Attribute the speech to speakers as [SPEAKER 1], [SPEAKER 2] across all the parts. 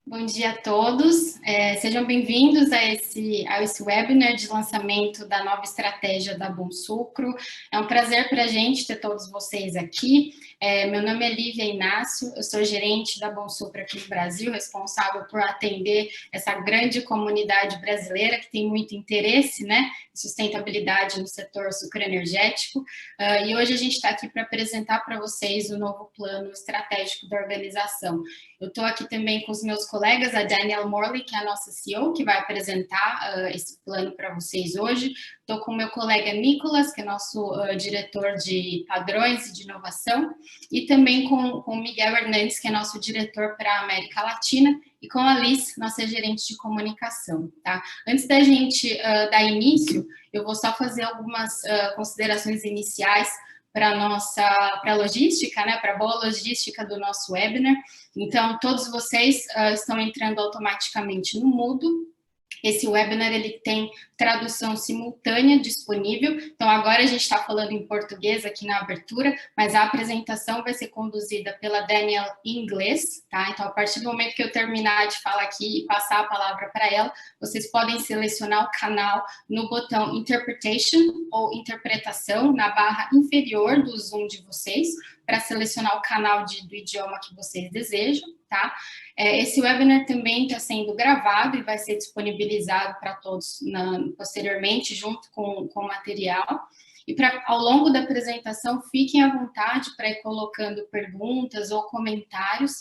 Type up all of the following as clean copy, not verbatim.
[SPEAKER 1] Bom dia a todos, sejam bem-vindos a esse webinar de lançamento da nova estratégia da Bonsucro. É um prazer para a gente ter todos vocês aqui. Meu nome é Lívia Inácio, eu sou gerente da Bonsucro aqui no Brasil, responsável por atender essa grande comunidade brasileira que tem muito interesse, né, em sustentabilidade no setor sucroenergético. E hoje a gente está aqui para apresentar para vocês o novo plano estratégico da organização. Eu estou aqui também com os meus colegas, a Danielle Morley, que é a nossa CEO, que vai apresentar esse plano para vocês hoje. Estou com o meu colega Nicolas, que é nosso diretor de padrões e de inovação, e também com o Miguel Hernandes, que é nosso diretor para a América Latina, e com a Liz, nossa gerente de comunicação. Tá? Antes da gente dar início, eu vou só fazer algumas considerações iniciais para a logística, né, para a boa logística do nosso webinar. Então, todos vocês estão entrando automaticamente no mudo. Esse webinar ele tem tradução simultânea disponível. Então, agora a gente está falando em português aqui na abertura, mas a apresentação vai ser conduzida pela Danielle em inglês, tá? Então, a partir do momento que eu terminar de falar aqui e passar a palavra para ela, vocês podem selecionar o canal no botão Interpretation ou Interpretação, na barra inferior do Zoom de vocês, para selecionar o canal do idioma que vocês desejam, tá? Esse webinar também está sendo gravado e vai ser disponibilizado para todos posteriormente, junto com o material. E ao longo da apresentação, fiquem à vontade para ir colocando perguntas ou comentários,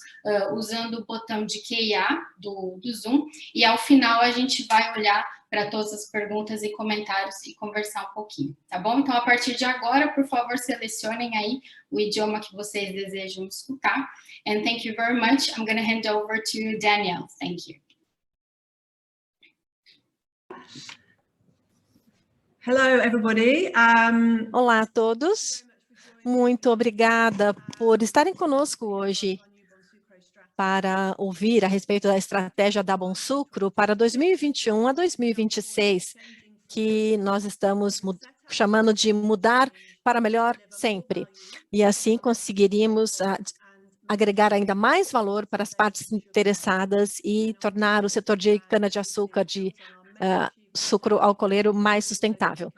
[SPEAKER 1] usando o botão de Q&A do Zoom, e ao final a gente vai olhar para todas as perguntas e comentários e conversar um pouquinho, tá bom? Então, a partir de agora, por favor, selecionem aí o idioma que vocês desejam escutar. And thank you very much. I'm going to hand over to Danielle. Thank you.
[SPEAKER 2] Hello, everybody.
[SPEAKER 3] Olá a todos. Muito obrigada por estarem conosco hoje para ouvir a respeito da estratégia da Bonsucro para 2021 a 2026, que nós estamos chamando de mudar para melhor sempre. E assim conseguiríamos agregar ainda mais valor para as partes interessadas e tornar o setor de cana-de-açúcar, de sucro alcooleiro, mais sustentável.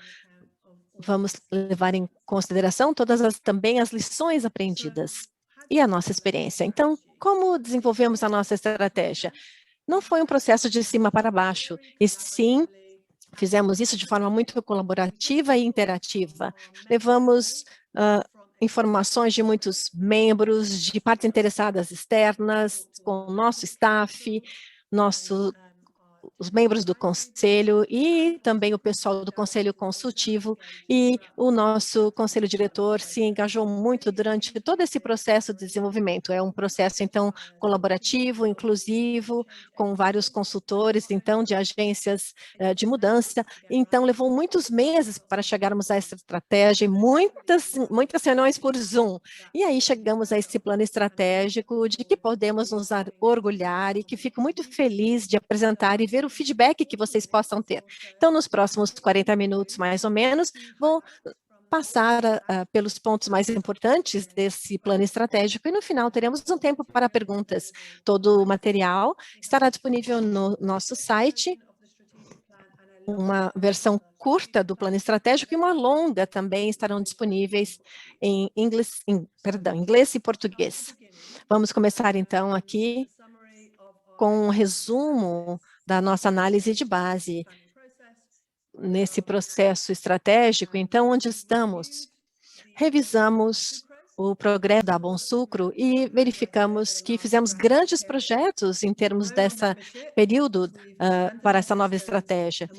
[SPEAKER 3] Vamos levar em consideração também as lições aprendidas e a nossa experiência. Então, como desenvolvemos a nossa estratégia? Não foi um processo de cima para baixo, e sim, fizemos isso de forma muito colaborativa e interativa. Levamos informações de muitos membros, de partes interessadas externas, com o nosso staff, os membros do conselho e também o pessoal do conselho consultivo, e o nosso conselho diretor se engajou muito durante todo esse processo de desenvolvimento. É um processo, então, colaborativo, inclusivo, com vários consultores, então, de agências de mudança. Então, levou muitos meses para chegarmos a essa estratégia, muitas reuniões por Zoom. E aí chegamos a esse plano estratégico de que podemos nos orgulhar e que fico muito feliz de apresentar e ver o feedback que vocês possam ter. Então, nos próximos 40 minutos, mais ou menos, vou passar pelos pontos mais importantes desse plano estratégico e, no final, teremos um tempo para perguntas. Todo o material estará disponível no nosso site, uma versão curta do plano estratégico e uma longa também estarão disponíveis em inglês e português. Vamos começar, então, aqui com um resumo da nossa análise de base nesse processo estratégico. Então, onde estamos? Revisamos o progresso da Bonsucro e verificamos que fizemos grandes projetos em termos desse período para essa nova estratégia.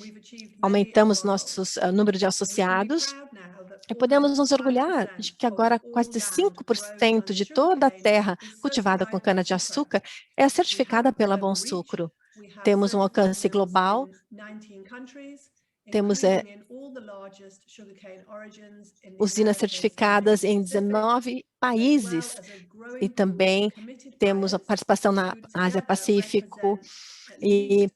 [SPEAKER 3] Aumentamos nosso número de associados e podemos nos orgulhar de que agora quase 5% de toda a terra cultivada com cana-de-açúcar é certificada pela Bonsucro. Temos um alcance global, temos usinas certificadas em 19 países e também temos a participação na Ásia-Pacífico, e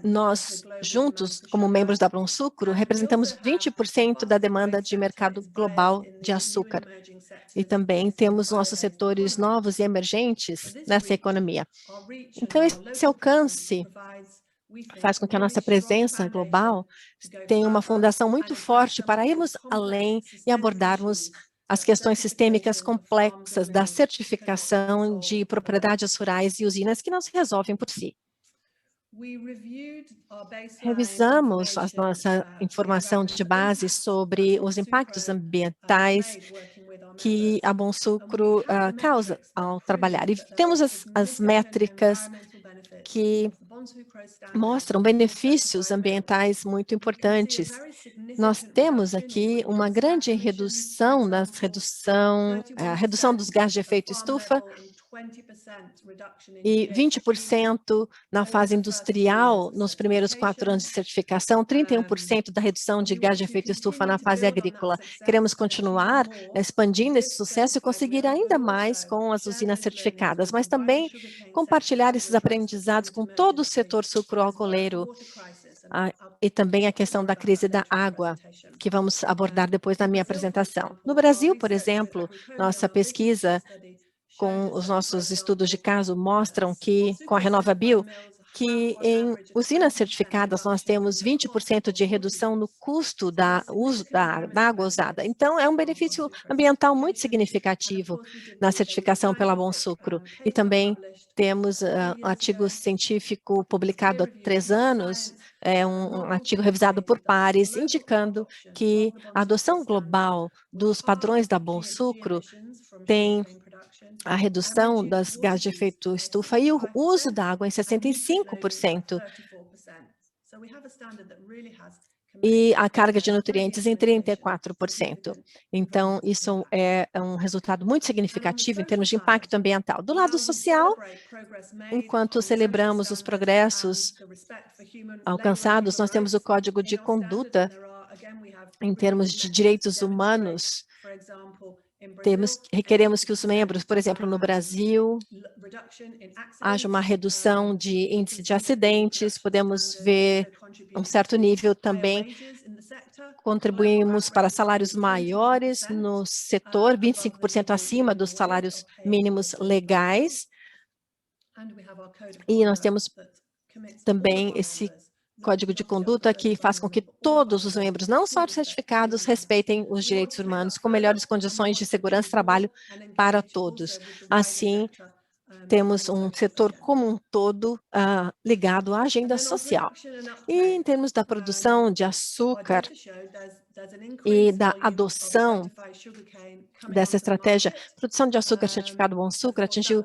[SPEAKER 3] nós, juntos, como membros da Bonsucro, representamos 20% da demanda de mercado global de açúcar. e também temos nossos setores novos e emergentes nessa economia. Então, esse alcance faz com que a nossa presença global tenha uma fundação muito forte para irmos além e abordarmos as questões sistêmicas complexas da certificação de propriedades rurais e usinas que não se resolvem por si. Revisamos a nossa informação de base sobre os impactos ambientais que a Bonsucro causa ao trabalhar. E temos as métricas que mostram benefícios ambientais muito importantes. Nós temos aqui uma grande redução a redução dos gases de efeito estufa e 20% na fase industrial nos primeiros 4 anos de certificação, 31% da redução de gás de efeito estufa na fase agrícola. Queremos continuar expandindo esse sucesso e conseguir ainda mais com as usinas certificadas, mas também compartilhar esses aprendizados com todo o setor sucroalcooleiro e também a questão da crise da água, que vamos abordar depois na minha apresentação. No Brasil, por exemplo, nossa pesquisa com os nossos estudos de caso mostram que, com a RenovaBio, que em usinas certificadas nós temos 20% de redução no custo da uso da água usada. Então, é um benefício ambiental muito significativo na certificação pela Bonsucro. E também temos um artigo científico publicado há 3 anos, um artigo revisado por pares, indicando que a adoção global dos padrões da Bonsucro tem a redução das gases de efeito estufa e o uso da água em 65%. E a carga de nutrientes em 34%. Então, isso é um resultado muito significativo em termos de impacto ambiental. Do lado social, enquanto celebramos os progressos alcançados, nós temos o Código de Conduta em termos de direitos humanos. Requeremos que os membros, por exemplo, no Brasil, haja uma redução de índice de acidentes, podemos ver um certo nível também, contribuímos para salários maiores no setor, 25% acima dos salários mínimos legais, e nós temos também esse Código de Conduta que faz com que todos os membros, não só os certificados, respeitem os direitos humanos com melhores condições de segurança e trabalho para todos. Assim, temos um setor como um todo ligado à agenda social. E em termos da produção de açúcar e da adoção dessa estratégia, a produção de açúcar certificado Bonsucro atingiu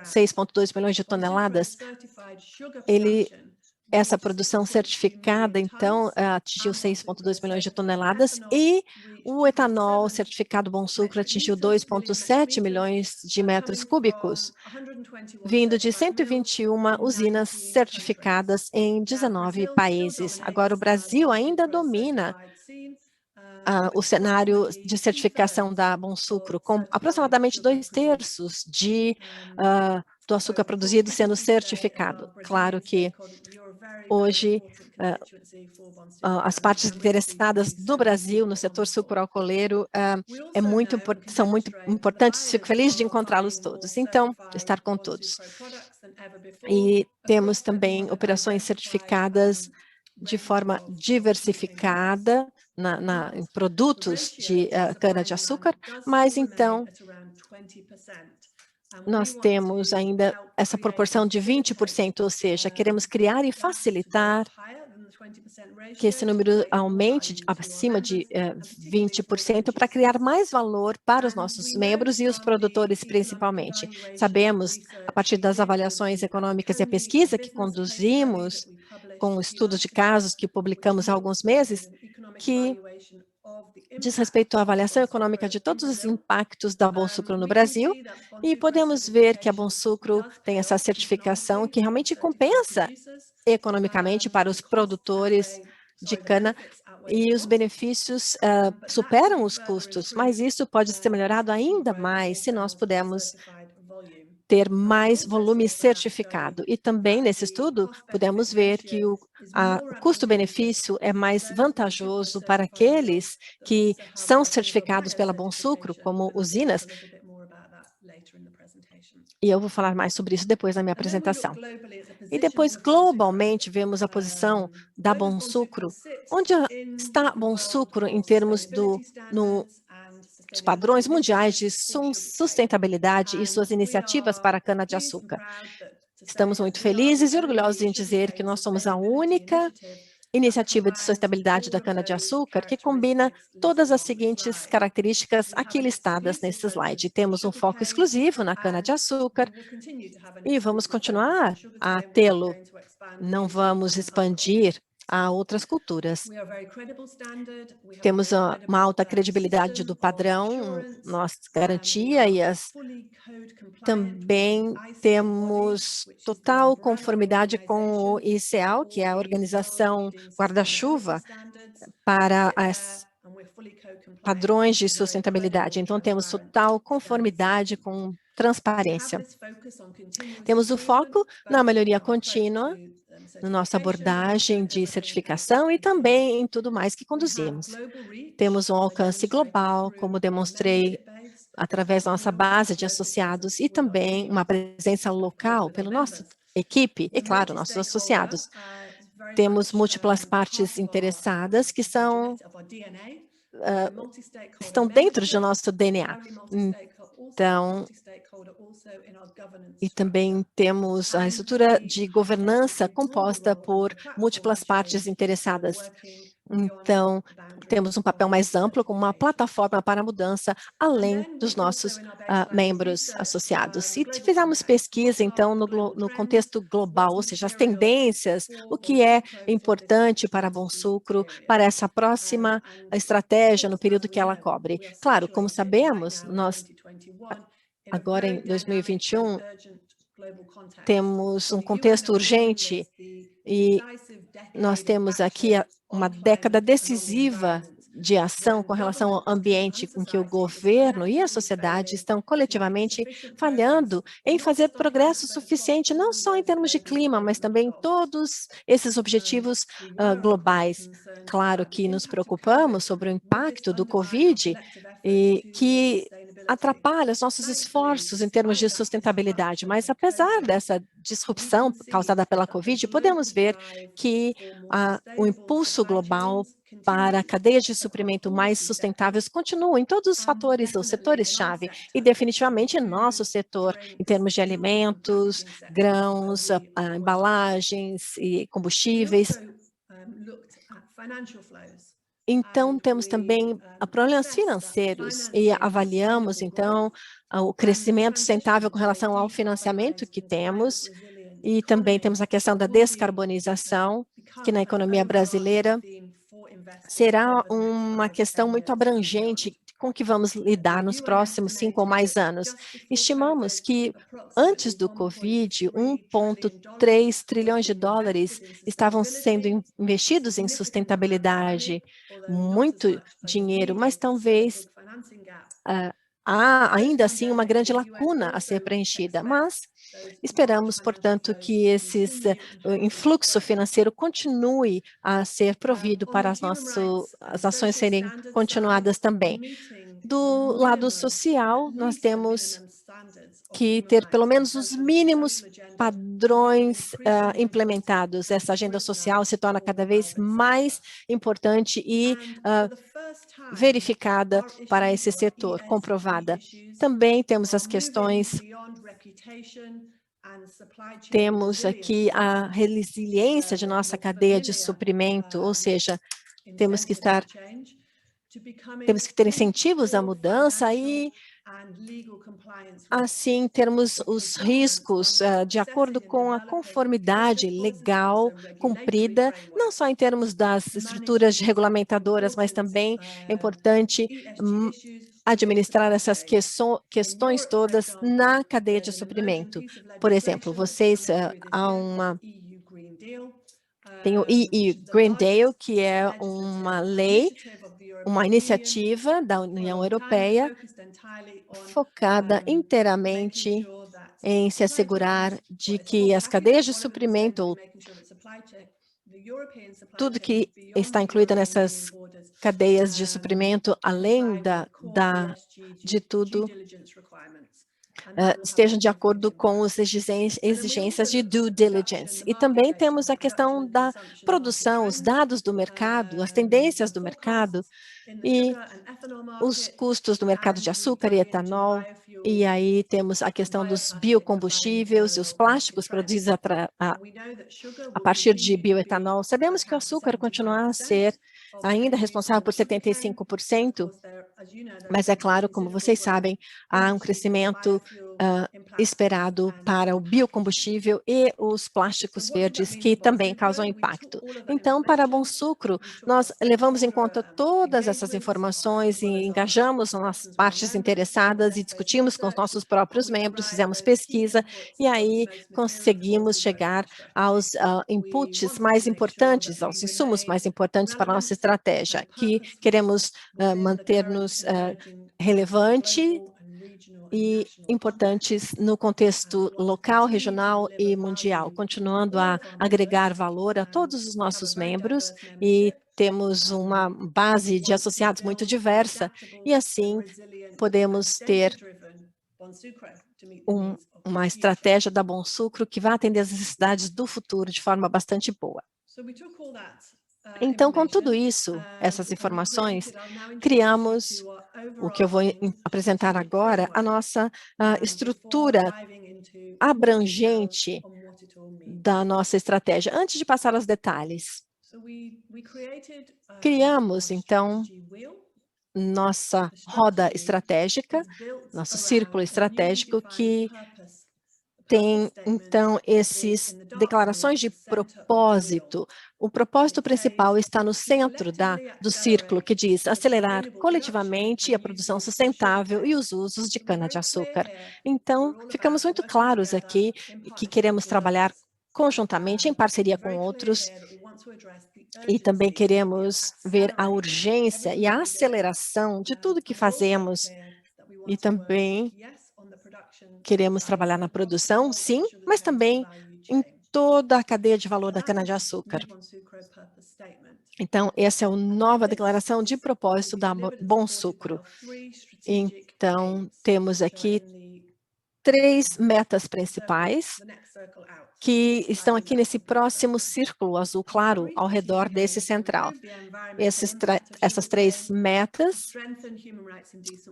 [SPEAKER 3] 6,2 milhões de toneladas. Essa produção certificada, então, atingiu 6,2 milhões de toneladas e o etanol certificado Bonsucro atingiu 2,7 milhões de metros cúbicos, vindo de 121 usinas certificadas em 19 países. Agora, o Brasil ainda domina o cenário de certificação da Bonsucro, com aproximadamente 2/3 do açúcar produzido sendo certificado. Claro que hoje as partes interessadas do Brasil no setor sucroalcooleiro são muito importantes. Fico feliz de encontrá-los todos. Então, de estar com todos. E temos também operações certificadas de forma diversificada em produtos de cana-de-açúcar, mas então nós temos ainda essa proporção de 20%, ou seja, queremos criar e facilitar que esse número aumente acima de 20% para criar mais valor para os nossos membros e os produtores principalmente. Sabemos, a partir das avaliações econômicas e a pesquisa que conduzimos com estudos de casos que publicamos há alguns meses, que diz respeito à avaliação econômica de todos os impactos da Bonsucro no Brasil, e podemos ver que a Bonsucro tem essa certificação que realmente compensa economicamente para os produtores de cana e os benefícios superam os custos, mas isso pode ser melhorado ainda mais se nós pudermos ter mais volume certificado. E também, nesse estudo, pudemos ver que o custo-benefício é mais vantajoso para aqueles que são certificados pela Bonsucro, como usinas, e eu vou falar mais sobre isso depois na minha apresentação. E depois, globalmente, vemos a posição da Bonsucro. Onde está Bonsucro em termos dos padrões mundiais de sustentabilidade e suas iniciativas para a cana-de-açúcar? Estamos muito felizes e orgulhosos em dizer que nós somos a única iniciativa de sustentabilidade da cana-de-açúcar que combina todas as seguintes características aqui listadas nesse slide. Temos um foco exclusivo na cana-de-açúcar e vamos continuar a tê-lo. Não vamos expandir a outras culturas. Temos uma alta credibilidade do padrão, nossa garantia e também temos total conformidade com o ICAO, que é a organização guarda-chuva para os padrões de sustentabilidade. Então, temos total conformidade com transparência. Temos o foco na melhoria contínua, na nossa abordagem de certificação e também em tudo mais que conduzimos. Temos um alcance global, como demonstrei através da nossa base de associados e também uma presença local pela nossa equipe e, claro, nossos associados. Temos múltiplas partes interessadas que estão dentro do nosso DNA. Então, e também temos a estrutura de governança composta por múltiplas partes interessadas. Então, temos um papel mais amplo como uma plataforma para a mudança, além dos nossos membros associados. Se fizermos pesquisa, então, no contexto global, ou seja, as tendências, o que é importante para a Bonsucro, para essa próxima estratégia no período que ela cobre. Claro, como sabemos, nós, agora em 2021, temos um contexto urgente e nós temos aqui uma década decisiva de ação com relação ao ambiente em que o governo e a sociedade estão coletivamente falhando em fazer progresso suficiente, não só em termos de clima, mas também em todos esses objetivos globais. Claro que nos preocupamos sobre o impacto do Covid e que atrapalha os nossos esforços em termos de sustentabilidade, mas apesar dessa disrupção causada pela Covid, podemos ver que o impulso global para cadeias de suprimento mais sustentáveis continua em todos os fatores, os setores-chave, e definitivamente nosso setor, em termos de alimentos, grãos, embalagens e combustíveis. Então, temos também problemas financeiros e avaliamos, então, o crescimento sustentável com relação ao financiamento que temos e também temos a questão da descarbonização, que na economia brasileira será uma questão muito abrangente com que vamos lidar nos próximos 5 ou mais anos. Estimamos que, antes do Covid, 1,3 trilhões de dólares estavam sendo investidos em sustentabilidade, muito dinheiro, mas talvez há ainda assim uma grande lacuna a ser preenchida, mas esperamos, portanto, que esse influxo financeiro continue a ser provido para as ações serem continuadas também. Do lado social, nós temos que ter pelo menos os mínimos padrões implementados. Essa agenda social se torna cada vez mais importante e verificada para esse setor, comprovada. Também temos as questões, temos aqui a resiliência de nossa cadeia de suprimento, ou seja, temos que ter incentivos à mudança e, assim, termos os riscos de acordo com a conformidade legal cumprida, não só em termos das estruturas regulamentadoras, mas também é importante administrar essas questões todas na cadeia de suprimento. Por exemplo, tem o EU Green Deal, que é uma lei, uma iniciativa da União Europeia focada inteiramente em se assegurar de que as cadeias de suprimento, ou tudo que está incluído nessas cadeias de suprimento, além de tudo, estejam de acordo com as exigências de due diligence. E também temos a questão da produção, os dados do mercado, as tendências do mercado e os custos do mercado de açúcar e etanol. E aí temos a questão dos biocombustíveis e os plásticos produzidos a partir de bioetanol. Sabemos que o açúcar continua a ser ainda responsável por 75%, mas é claro, como vocês sabem, há um crescimento esperado para o biocombustível e os plásticos verdes, que também causam impacto. Então, para a Bonsucro, nós levamos em conta todas essas informações e engajamos nas partes interessadas e discutimos com os nossos próprios membros, fizemos pesquisa e aí conseguimos chegar aos inputs mais importantes, aos insumos mais importantes para a nossa estratégia, que queremos manter-nos relevante e importantes no contexto local, regional e mundial, continuando a agregar valor a todos os nossos membros e temos uma base de associados muito diversa e assim podemos ter uma estratégia da Bonsucro que vai atender as necessidades do futuro de forma bastante boa. Então, com tudo isso, essas informações, criamos o que eu vou apresentar agora, a nossa estrutura abrangente da nossa estratégia. Antes de passar aos detalhes, criamos, então, nossa roda estratégica, nosso círculo estratégico, que tem, então, essas declarações de propósito. O propósito principal está no centro do círculo, que diz acelerar coletivamente a produção sustentável e os usos de cana-de-açúcar. Então, ficamos muito claros aqui que queremos trabalhar conjuntamente, em parceria com outros, e também queremos ver a urgência e a aceleração de tudo que fazemos, e também queremos trabalhar na produção, sim, mas também em toda a cadeia de valor da cana-de-açúcar. Então, essa é a nova declaração de propósito da Bonsucro. Então, temos aqui 3 metas principais que estão aqui nesse próximo círculo azul claro ao redor desse central. Essas 3 metas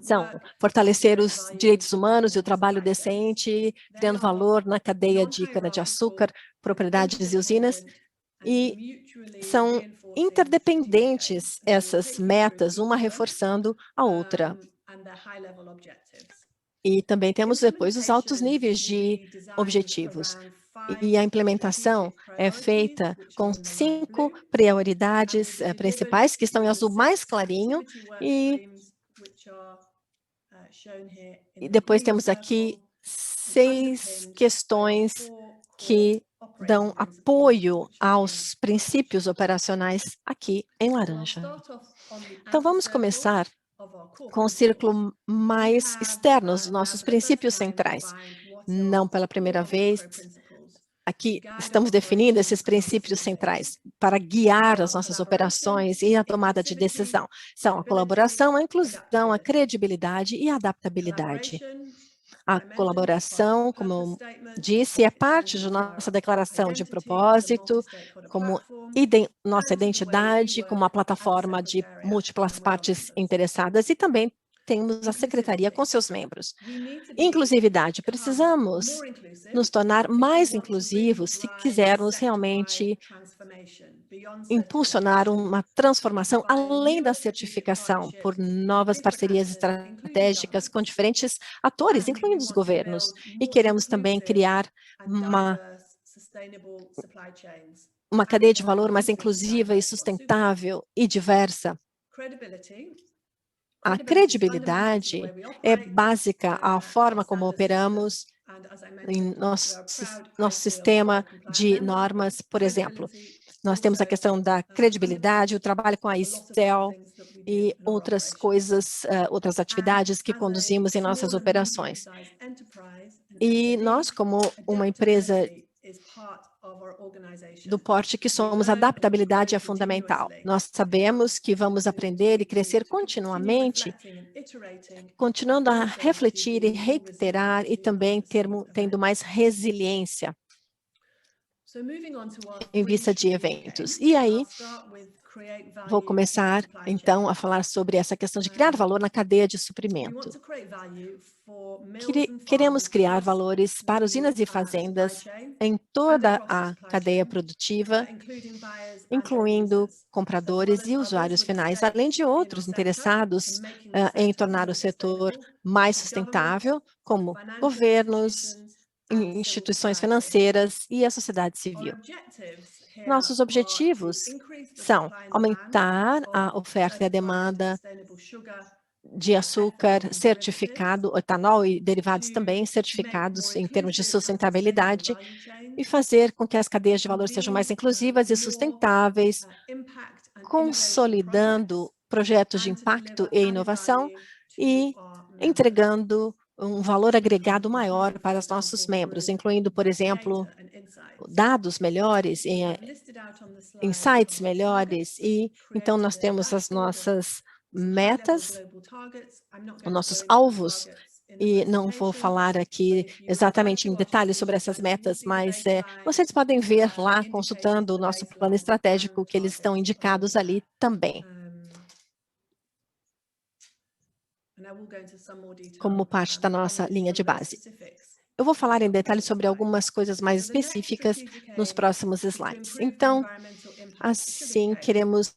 [SPEAKER 3] são fortalecer os direitos humanos e o trabalho decente, criando valor na cadeia de cana-de-açúcar, propriedades e usinas, e são interdependentes essas metas, uma reforçando a outra. E também temos depois os altos níveis de objetivos. E a implementação é feita com 5 prioridades principais, que estão em azul mais clarinho, e depois temos aqui 6 questões que dão apoio aos princípios operacionais aqui em laranja. Então, vamos começar com o círculo mais externo, os nossos princípios centrais. Não pela primeira vez, aqui estamos definindo esses princípios centrais para guiar as nossas operações e a tomada de decisão. São a colaboração, a inclusão, a credibilidade e a adaptabilidade. A colaboração, como eu disse, é parte de nossa declaração de propósito, como nossa identidade, como uma plataforma de múltiplas partes interessadas, e também temos a secretaria com seus membros. Inclusividade, precisamos nos tornar mais inclusivos se quisermos realmente impulsionar uma transformação além da certificação por novas parcerias estratégicas com diferentes atores, incluindo os governos. E queremos também criar uma cadeia de valor mais inclusiva e sustentável e diversa. A credibilidade é básica à forma como operamos em nosso sistema de normas, por exemplo. Nós temos a questão da credibilidade, o trabalho com a ISTEL e outras coisas, outras atividades que conduzimos em nossas operações. E nós, como uma empresa do porte que somos, adaptabilidade é fundamental. Nós sabemos que vamos aprender e crescer continuamente, continuando a refletir e reiterar e também tendo mais resiliência em vista de eventos. E aí, vou começar, então, a falar sobre essa questão de criar valor na cadeia de suprimento. Queremos criar valores para usinas e fazendas em toda a cadeia produtiva, incluindo compradores e usuários finais, além de outros interessados em tornar o setor mais sustentável, como governos, instituições financeiras e a sociedade civil. Nossos objetivos são aumentar a oferta e a demanda de açúcar certificado, etanol e derivados também certificados em termos de sustentabilidade e fazer com que as cadeias de valor sejam mais inclusivas e sustentáveis, consolidando projetos de impacto e inovação e entregando um valor agregado maior para os nossos membros, incluindo, por exemplo, dados melhores, insights melhores, e então nós temos as nossas metas, os nossos alvos, e não vou falar aqui exatamente em detalhes sobre essas metas, mas vocês podem ver lá, consultando o nosso plano estratégico, que eles estão indicados ali também, como parte da nossa linha de base. Eu vou falar em detalhes sobre algumas coisas mais específicas nos próximos slides. Então, assim, queremos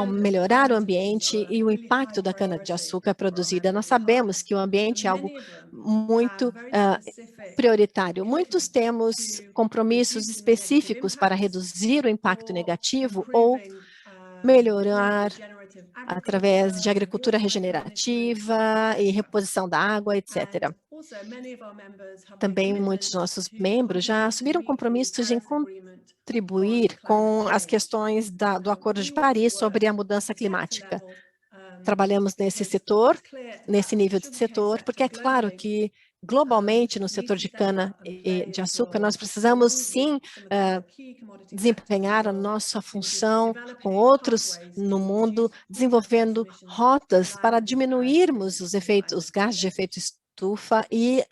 [SPEAKER 3] melhorar o ambiente e o impacto da cana-de-açúcar produzida. Nós sabemos que o ambiente é algo muito prioritário. Muitos temos compromissos específicos para reduzir o impacto negativo ou melhorar através de agricultura regenerativa e reposição da água, etc. Também muitos dos nossos membros já assumiram compromissos em contribuir com as questões do Acordo de Paris sobre a mudança climática. Trabalhamos nesse setor, nesse nível de setor, porque é claro que globalmente no setor de cana e de açúcar nós precisamos sim desempenhar a nossa função com outros no mundo, desenvolvendo rotas para diminuirmos os gases de efeito estufa e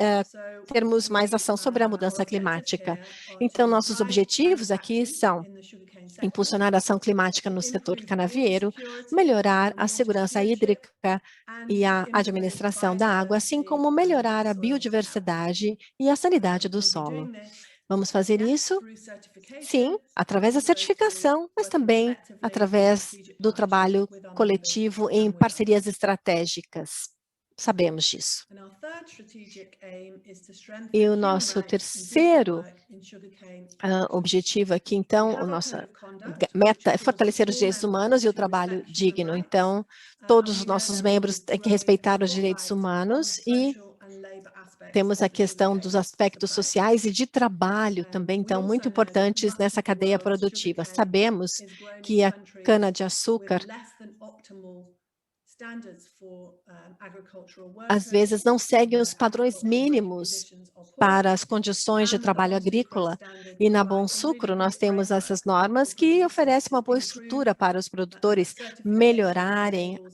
[SPEAKER 3] termos mais ação sobre a mudança climática. Então, nossos objetivos aqui são impulsionar a ação climática no setor canavieiro, melhorar a segurança hídrica e a administração da água, assim como melhorar a biodiversidade e a sanidade do solo. Vamos fazer isso, sim, através da certificação, mas também através do trabalho coletivo em parcerias estratégicas. Sabemos disso. E o nosso terceiro objetivo aqui, então, a nossa meta é fortalecer os direitos humanos e o trabalho digno. Então, todos os nossos membros têm que respeitar os direitos humanos e temos a questão dos aspectos sociais e de trabalho também, então, muito importantes nessa cadeia produtiva. Sabemos que a cana-de-açúcar às vezes não segue os padrões mínimos para as condições de trabalho agrícola. E na Bonsucro nós temos essas normas que oferecem uma boa estrutura para os produtores melhorarem,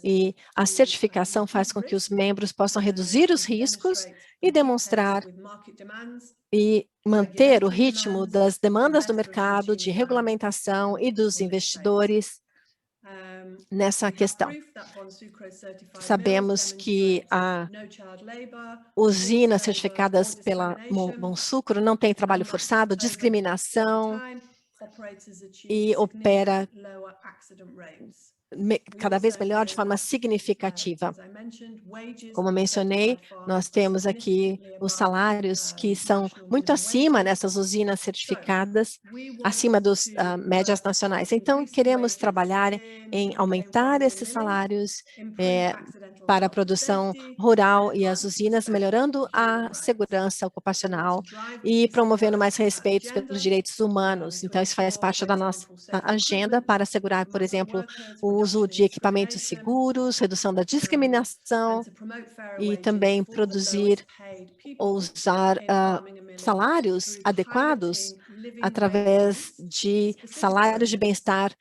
[SPEAKER 3] e a certificação faz com que os membros possam reduzir os riscos e demonstrar e manter o ritmo das demandas do mercado, de regulamentação e dos investidores nessa questão. Sabemos que usinas certificadas pela Bonsucro não tem trabalho forçado, discriminação e opera cada vez melhor de forma significativa. Como mencionei, nós temos aqui os salários que são muito acima nessas usinas certificadas, acima dos médias nacionais. Então, queremos trabalhar em aumentar esses salários para a produção rural e as usinas, melhorando a segurança ocupacional e promovendo mais respeito pelos direitos humanos. Então, isso faz parte da nossa agenda para assegurar, por exemplo, o uso de equipamentos seguros, redução da discriminação e também produzir ou usar salários adequados através de salários de bem-estar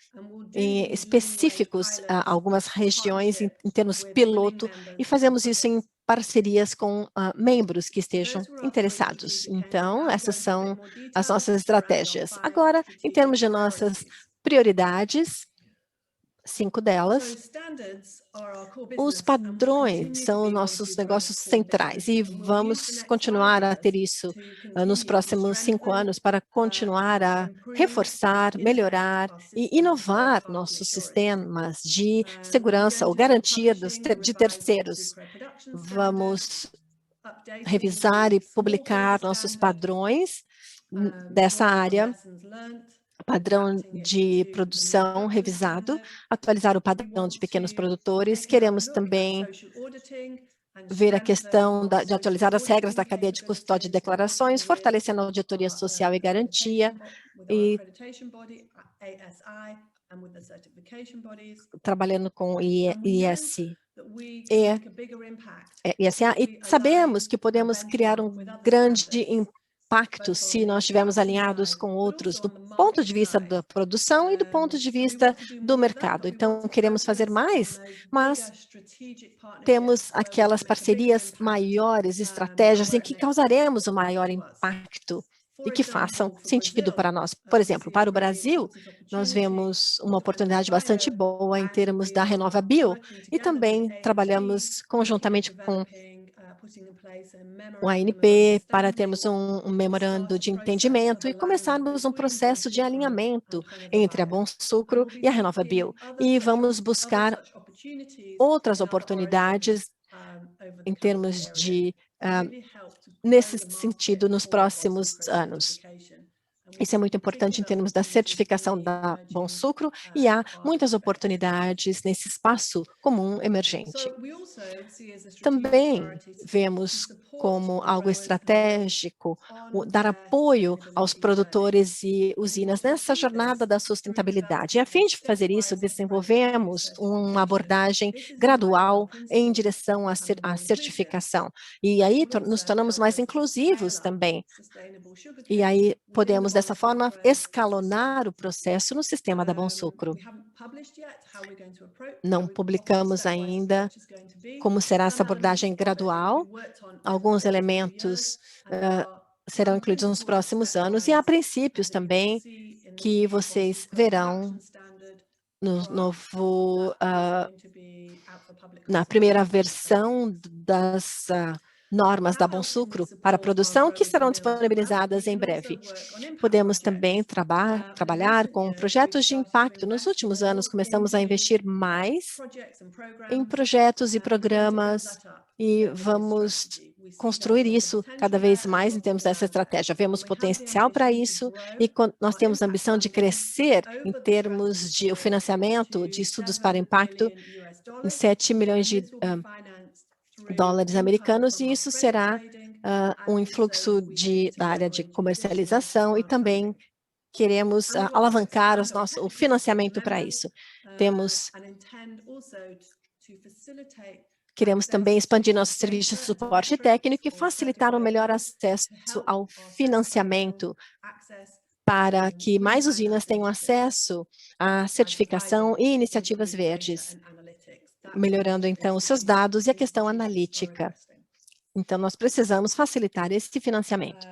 [SPEAKER 3] específicos a algumas regiões em termos piloto, e fazemos isso em parcerias com membros que estejam interessados. Então, essas são as nossas estratégias. Agora, em termos de nossas prioridades, 5 delas, os padrões são os nossos negócios centrais e vamos continuar a ter isso nos próximos 5 anos para continuar a reforçar, melhorar e inovar nossos sistemas de segurança ou garantia de terceiros. Vamos revisar e publicar nossos padrões dessa área, padrão de produção revisado, atualizar o padrão de pequenos produtores. Queremos também ver a questão de atualizar as regras da cadeia de custódia e declarações, fortalecendo a auditoria social e garantia, e trabalhando com o ISA, e sabemos que podemos criar um grande impacto se nós estivermos alinhados com outros do ponto de vista da produção e do ponto de vista do mercado. Então, queremos fazer mais, mas temos aquelas parcerias maiores, estratégias em que causaremos o maior impacto e que façam sentido para nós. Por exemplo, para o Brasil, nós vemos uma oportunidade bastante boa em termos da RenovaBio e também trabalhamos conjuntamente com o ANP para termos um memorando de entendimento e começarmos um processo de alinhamento entre a Bonsucro e a RenovaBio. E vamos buscar outras oportunidades em termos de nesse sentido nos próximos anos. Isso é muito importante em termos da certificação da Bonsucro e há muitas oportunidades nesse espaço comum emergente. Também vemos como algo estratégico dar apoio aos produtores e usinas nessa jornada da sustentabilidade. E a fim de fazer isso, desenvolvemos uma abordagem gradual em direção à certificação. E aí nos tornamos mais inclusivos também. E aí podemos, dessa forma, escalonar o processo no sistema da Bonsucro. Não publicamos ainda como será essa abordagem gradual. Alguns elementos serão incluídos nos próximos anos e há princípios também que vocês verão no novo, na primeira versão das normas da Bonsucro para a produção, que serão disponibilizadas em breve. Podemos também trabalhar com projetos de impacto. Nos últimos anos, começamos a investir mais em projetos e programas e vamos construir isso cada vez mais em termos dessa estratégia. Vemos potencial para isso e nós temos a ambição de crescer em termos de financiamento de estudos para impacto em 7 milhões de dólares americanos, e isso será um influxo da área de comercialização e também queremos alavancar o financiamento para isso. Queremos também expandir nossos serviços de suporte técnico e facilitar o melhor acesso ao financiamento para que mais usinas tenham acesso à certificação e iniciativas verdes, melhorando então os seus dados e a questão analítica. Então, nós precisamos facilitar esse financiamento.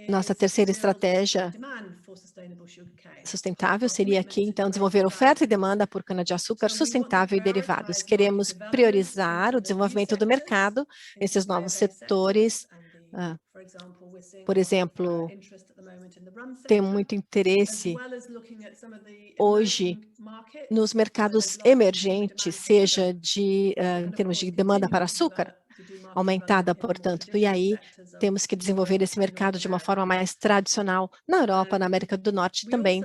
[SPEAKER 3] Nossa terceira estratégia sustentável seria aqui, então, desenvolver oferta e demanda por cana-de-açúcar sustentável e derivados. Queremos priorizar o desenvolvimento do mercado, esses novos setores. Por exemplo, tem muito interesse hoje nos mercados emergentes, seja em termos de demanda para açúcar, aumentada, portanto, e aí temos que desenvolver esse mercado de uma forma mais tradicional na Europa, na América do Norte também.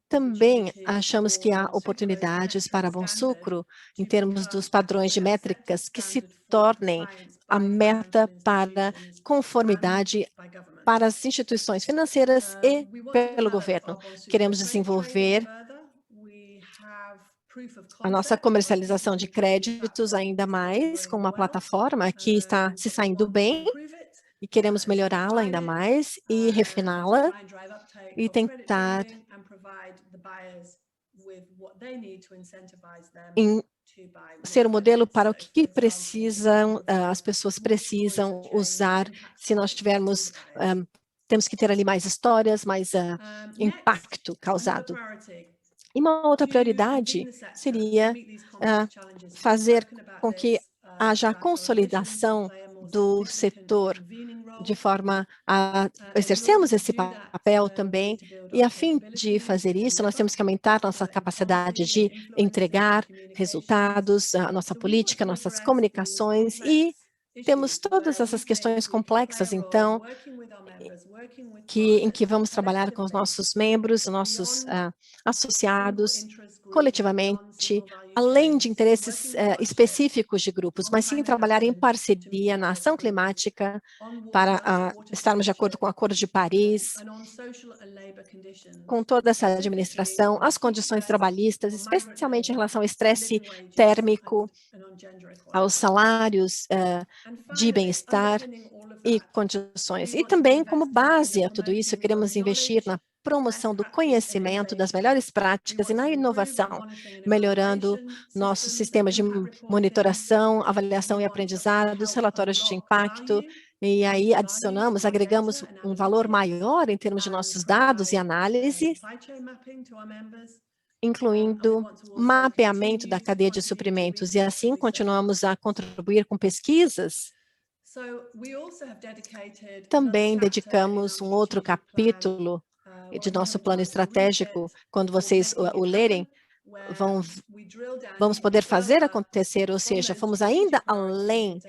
[SPEAKER 3] Também achamos que há oportunidades para Bonsucro em termos dos padrões de métricas que se tornem a meta para conformidade para as instituições financeiras e pelo governo. Queremos desenvolver a nossa comercialização de créditos ainda mais com uma plataforma que está se saindo bem e queremos melhorá-la ainda mais e refiná-la e tentar ser um modelo para o que precisam, as pessoas precisam usar. Se nós tivermos, temos que ter ali mais histórias, mais impacto causado. E uma outra prioridade seria fazer com que haja a consolidação do setor de forma a exercermos esse papel também, e a fim de fazer isso, nós temos que aumentar nossa capacidade de entregar resultados, a nossa política, nossas comunicações, e temos todas essas questões complexas, então, em que vamos trabalhar com os nossos membros, nossos associados, coletivamente, além de interesses específicos de grupos, mas sim trabalhar em parceria na ação climática para estarmos de acordo com o Acordo de Paris, com toda essa administração, as condições trabalhistas, especialmente em relação ao estresse térmico, aos salários de bem-estar e condições. E também, como base a tudo isso, queremos investir na promoção do conhecimento, das melhores práticas e na inovação, melhorando nossos sistemas de monitoração, avaliação e aprendizados, relatórios de impacto, e aí agregamos um valor maior em termos de nossos dados e análise, incluindo mapeamento da cadeia de suprimentos, e assim continuamos a contribuir com pesquisas. Também dedicamos um outro capítulo de nosso plano estratégico, quando vocês o lerem, vamos poder fazer acontecer, ou seja, fomos ainda além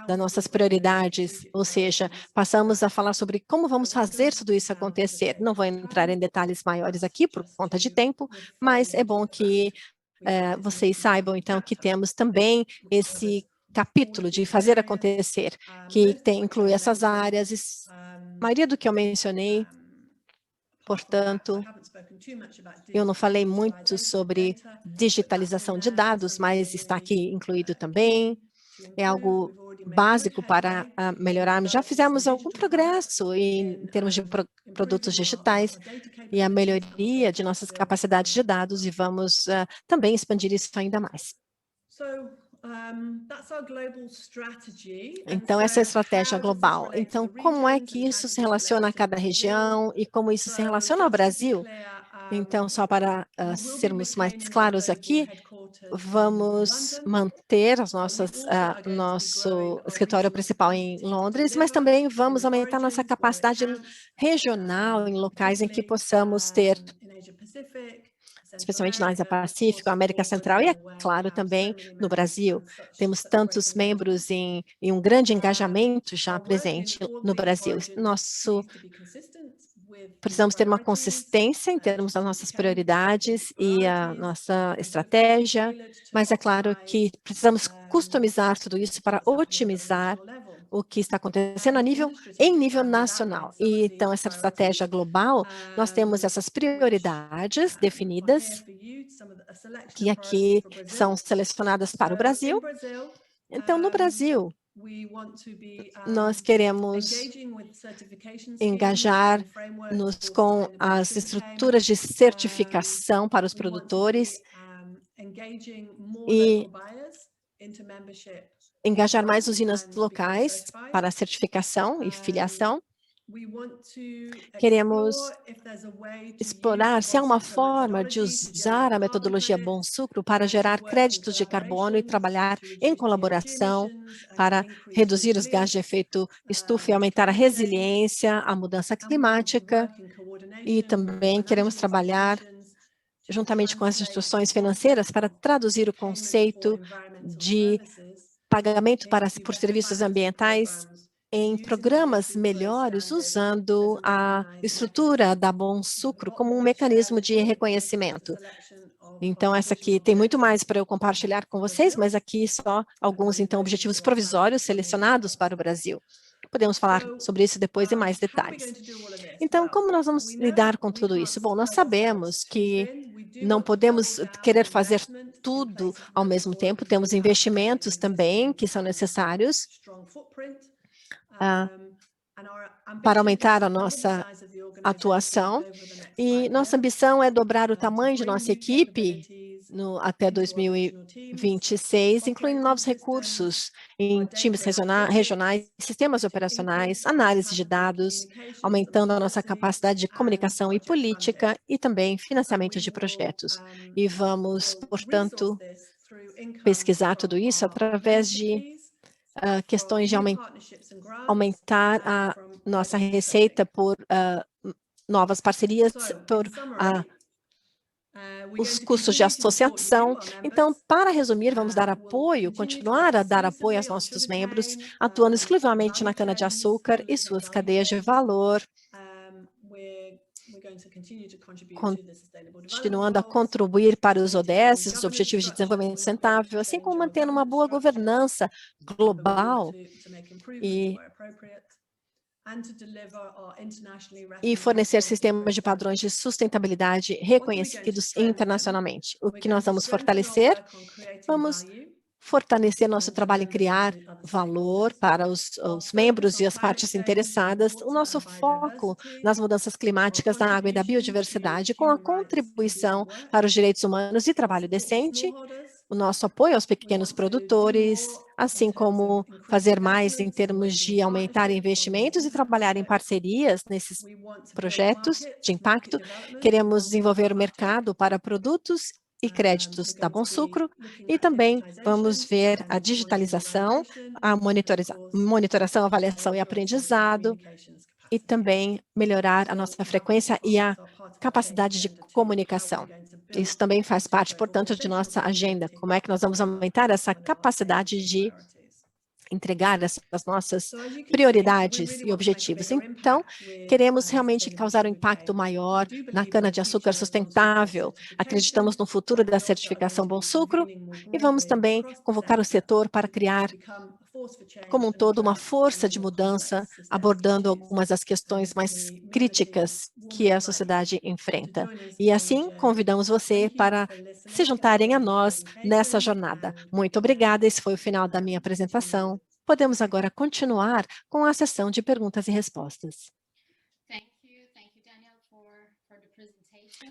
[SPEAKER 3] das nossas prioridades, ou seja, passamos a falar sobre como vamos fazer tudo isso acontecer. Não vou entrar em detalhes maiores aqui por conta de tempo, mas é bom que vocês saibam, então, que temos também esse capítulo de fazer acontecer, que inclui essas áreas, a maioria do que eu mencionei. Portanto, eu não falei muito sobre digitalização de dados, mas está aqui incluído também. É algo básico para melhorarmos. Já fizemos algum progresso em termos de produtos digitais e a melhoria de nossas capacidades de dados, e vamos também expandir isso ainda mais. Então, essa é a estratégia global. Então, como é que isso se relaciona a cada região e como isso se relaciona ao Brasil? Então, só para sermos mais claros aqui, vamos manter nosso escritório principal em Londres, mas também vamos aumentar nossa capacidade regional em locais em que possamos ter, especialmente na Ásia-Pacífico, América Central e, é claro, também no Brasil. Temos tantos membros e um grande engajamento já presente no Brasil. Precisamos ter uma consistência em termos das nossas prioridades e a nossa estratégia, mas é claro que precisamos customizar tudo isso para otimizar o que está acontecendo em nível nacional. E, então, essa estratégia global, nós temos essas prioridades definidas, que aqui são selecionadas para o Brasil. Então, no Brasil, nós queremos engajar-nos com as estruturas de certificação para os produtores e engajar mais usinas locais para certificação e filiação. Queremos explorar se há uma forma de usar a metodologia Bom Sucro para gerar créditos de carbono e trabalhar em colaboração para reduzir os gases de efeito estufa e aumentar a resiliência à mudança climática. E também queremos trabalhar juntamente com as instituições financeiras para traduzir o conceito de pagamento por serviços ambientais em programas melhores, usando a estrutura da Bom Sucro como um mecanismo de reconhecimento. Então, essa aqui tem muito mais para eu compartilhar com vocês, mas aqui só alguns, então, objetivos provisórios selecionados para o Brasil. podemos falar sobre isso depois em mais detalhes. Então, como nós vamos lidar com tudo isso? Bom, nós sabemos que não podemos querer fazer tudo ao mesmo tempo, temos investimentos também que são necessários para aumentar a nossa atuação, e nossa ambição é dobrar o tamanho de nossa equipe até 2026, incluindo novos recursos em times regionais, sistemas operacionais, análise de dados, aumentando a nossa capacidade de comunicação e política e também financiamento de projetos. E vamos, portanto, pesquisar tudo isso através de questões de aumentar a nossa receita por novas parcerias, por os custos de associação. Então, para resumir, vamos dar apoio, continuar a dar apoio aos nossos membros, atuando exclusivamente na cana-de-açúcar e suas cadeias de valor, continuando a contribuir para os ODS, os Objetivos de Desenvolvimento Sustentável, assim como mantendo uma boa governança global e fornecer sistemas de padrões de sustentabilidade reconhecidos internacionalmente. O que nós vamos fortalecer? Vamos fortalecer nosso trabalho em criar valor para os membros e as partes interessadas, o nosso foco nas mudanças climáticas, da água e da biodiversidade, com a contribuição para os direitos humanos e trabalho decente, o nosso apoio aos pequenos produtores, assim como fazer mais em termos de aumentar investimentos e trabalhar em parcerias nesses projetos de impacto. Queremos desenvolver o mercado para produtos e créditos da Bonsucro, e também vamos ver a digitalização, a monitoração, avaliação e aprendizado, e também melhorar a nossa frequência e a capacidade de comunicação. Isso também faz parte, portanto, de nossa agenda. Como é que nós vamos aumentar essa capacidade de entregar essas nossas prioridades e objetivos. Então, queremos realmente causar um impacto maior na cana-de-açúcar sustentável. Acreditamos no futuro da certificação Bonsucro e vamos também convocar o setor para criar, como um todo, uma força de mudança, abordando algumas das questões mais críticas que a sociedade enfrenta. E assim, convidamos você para se juntarem a nós nessa jornada. Muito obrigada, esse foi o final da minha apresentação. Podemos agora continuar com a sessão de perguntas e respostas.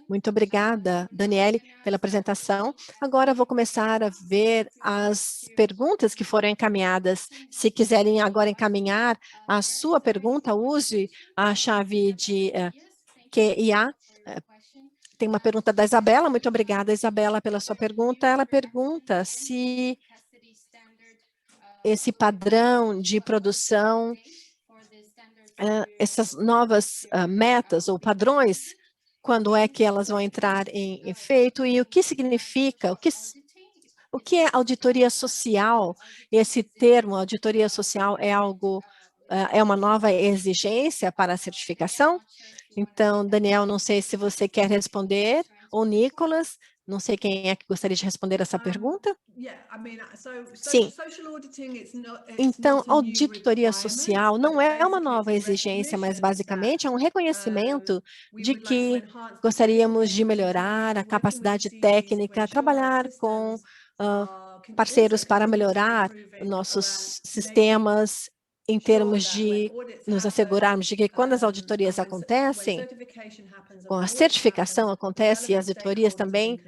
[SPEAKER 3] Muito obrigada, Daniele, pela apresentação. Agora vou começar a ver as perguntas que foram encaminhadas. Se quiserem agora encaminhar a sua pergunta, use a chave de QIA. Tem uma pergunta da Isabela. Muito obrigada, Isabela, pela sua pergunta. Ela pergunta se esse padrão de produção, essas novas metas ou padrões, quando é que elas vão entrar em efeito e o que significa, o que é auditoria social? Esse termo, auditoria social, é algo, é uma nova exigência para a certificação? Então, Daniel, não sei se você quer responder, ou Nicolas, não sei quem é que gostaria de responder essa pergunta. Sim. Então, auditoria social não é uma nova exigência, mas basicamente é um reconhecimento de que gostaríamos de melhorar a capacidade técnica, trabalhar com parceiros para melhorar nossos sistemas em termos de nos assegurarmos de que quando as auditorias acontecem, com a certificação acontece e as auditorias também,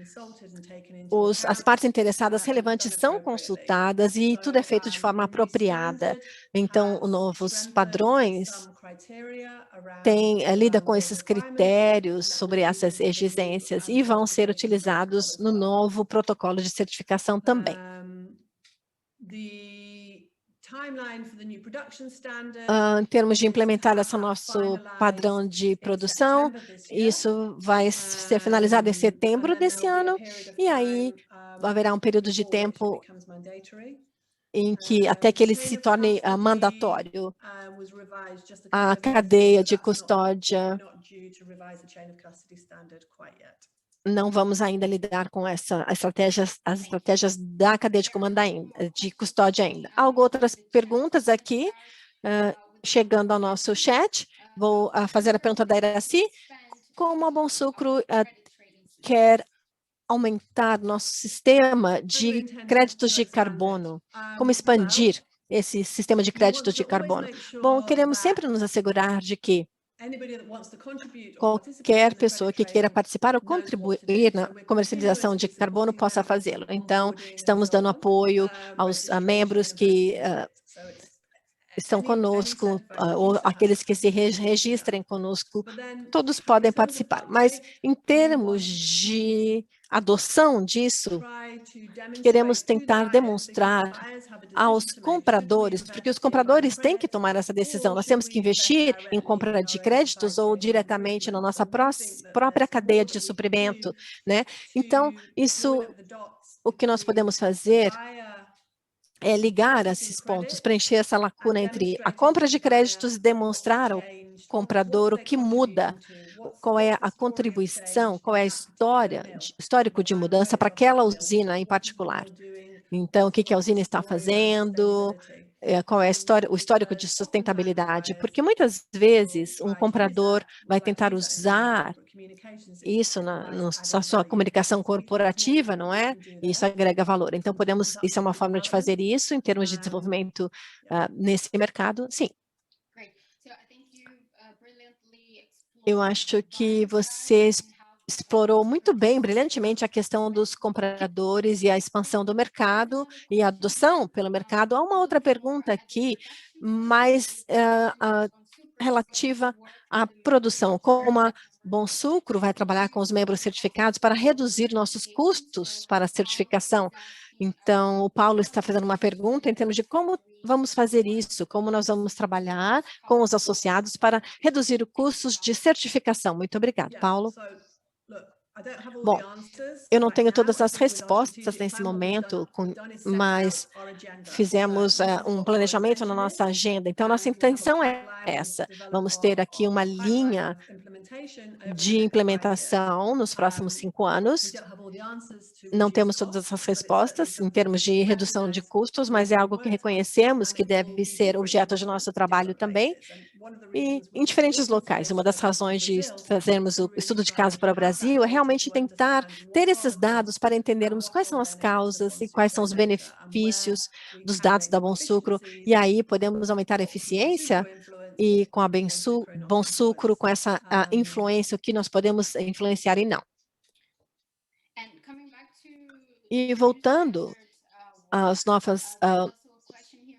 [SPEAKER 3] as partes interessadas relevantes são consultadas e tudo é feito de forma apropriada. Então, os novos padrões lida com esses critérios sobre essas exigências e vão ser utilizados no novo protocolo de certificação também. Em termos de implementar esse nosso padrão de produção, isso vai ser finalizado em setembro desse ano, e aí haverá um período de tempo em que, até que ele se torne mandatório. A cadeia de custódia, não vamos ainda lidar com as estratégias da cadeia de comando ainda, de custódia ainda. Há outras perguntas aqui. chegando ao nosso chat, vou fazer a pergunta da Iraci. Como a Bonsucro quer aumentar nosso sistema de créditos de carbono? Como expandir esse sistema de créditos de carbono? Bom, queremos sempre nos assegurar de que qualquer pessoa que queira participar ou contribuir na comercialização de carbono possa fazê-lo. Então, estamos dando apoio aos membros que estão conosco, ou aqueles que se registrem conosco, todos podem participar. Mas, em termos de adoção disso, queremos tentar demonstrar aos compradores, porque os compradores têm que tomar essa decisão. Nós temos que investir em compra de créditos ou diretamente na nossa própria cadeia de suprimento, né? Então, o que nós podemos fazer é ligar esses pontos, preencher essa lacuna entre a compra de créditos e demonstrar ao comprador o que muda, qual é a contribuição, qual é a histórico de mudança para aquela usina em particular. Então, o que a usina está fazendo, qual é o histórico de sustentabilidade, porque muitas vezes um comprador vai tentar usar isso na sua comunicação corporativa, não é? E isso agrega valor. Então, isso é uma forma de fazer isso em termos de desenvolvimento nesse mercado, sim. Eu acho que você explorou muito bem, brilhantemente, a questão dos compradores e a expansão do mercado e a adoção pelo mercado. Há uma outra pergunta aqui, mais relativa à produção. Como a Bonsucro vai trabalhar com os membros certificados para reduzir nossos custos para a certificação. Então, o Paulo está fazendo uma pergunta em termos de como vamos fazer isso, como nós vamos trabalhar com os associados para reduzir os custos de certificação. Muito obrigada, Paulo. Bom, eu não tenho todas as respostas nesse momento, mas fizemos um planejamento na nossa agenda. Então, nossa intenção é essa. Vamos ter aqui uma linha de implementação nos próximos 5 anos. Não temos todas as respostas em termos de redução de custos, mas é algo que reconhecemos que deve ser objeto de nosso trabalho também. E em diferentes locais, uma das razões de fazermos o estudo de caso para o Brasil é realmente tentar ter esses dados para entendermos quais são as causas e quais são os benefícios dos dados da Bonsucro, e aí podemos aumentar a eficiência e com a Bonsucro, com essa influência, o que nós podemos influenciar e não. E voltando às novas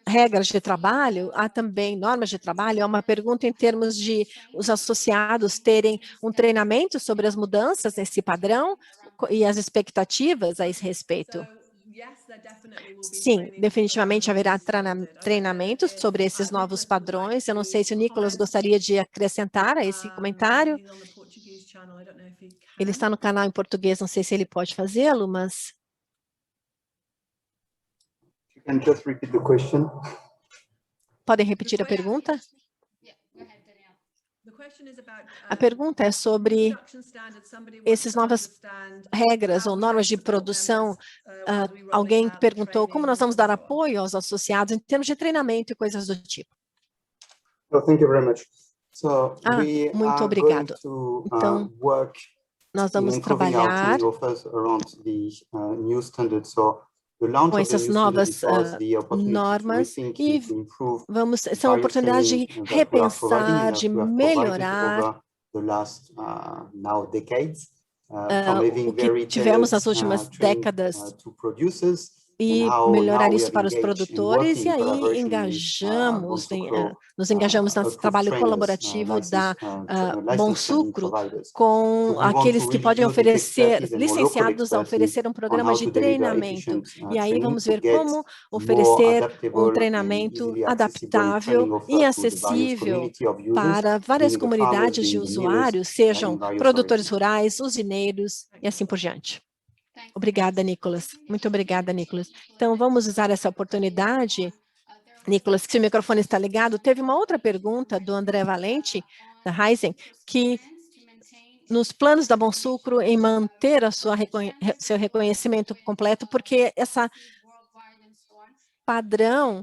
[SPEAKER 3] regras de trabalho, há também normas de trabalho, há uma pergunta em termos de os associados terem um treinamento sobre as mudanças nesse padrão e as expectativas a esse respeito. Sim, definitivamente haverá treinamento sobre esses novos padrões. Eu não sei se o Nicolas gostaria de acrescentar a esse comentário. Ele está no canal em português, não sei se ele pode fazê-lo, mas...
[SPEAKER 4] Can just repeat the question?
[SPEAKER 3] Podem repetir a pergunta? A pergunta é sobre essas novas regras ou normas de produção. Alguém perguntou como nós vamos dar apoio aos associados em termos de treinamento e coisas do tipo.
[SPEAKER 4] Thank you very much. So
[SPEAKER 3] muito obrigado. Então, nós vamos trabalhar com essas novas normas e são oportunidades de repensar, de melhorar o que tivemos nas últimas décadas e melhorar isso para os produtores, e aí nos engajamos nesse trabalho colaborativo da Bonsucro com aqueles que podem oferecer, licenciados a oferecer um programa de treinamento. E aí vamos ver como oferecer um treinamento adaptável e acessível para várias comunidades de usuários, sejam produtores rurais, usineiros e assim por diante. Obrigada, Nicolas. Muito obrigada, Nicolas. Então, vamos usar essa oportunidade. Nicolas, se o microfone está ligado, teve uma outra pergunta do André Valente, da Raizen, que nos planos da Bonsucro em manter seu reconhecimento completo, porque essa padrão,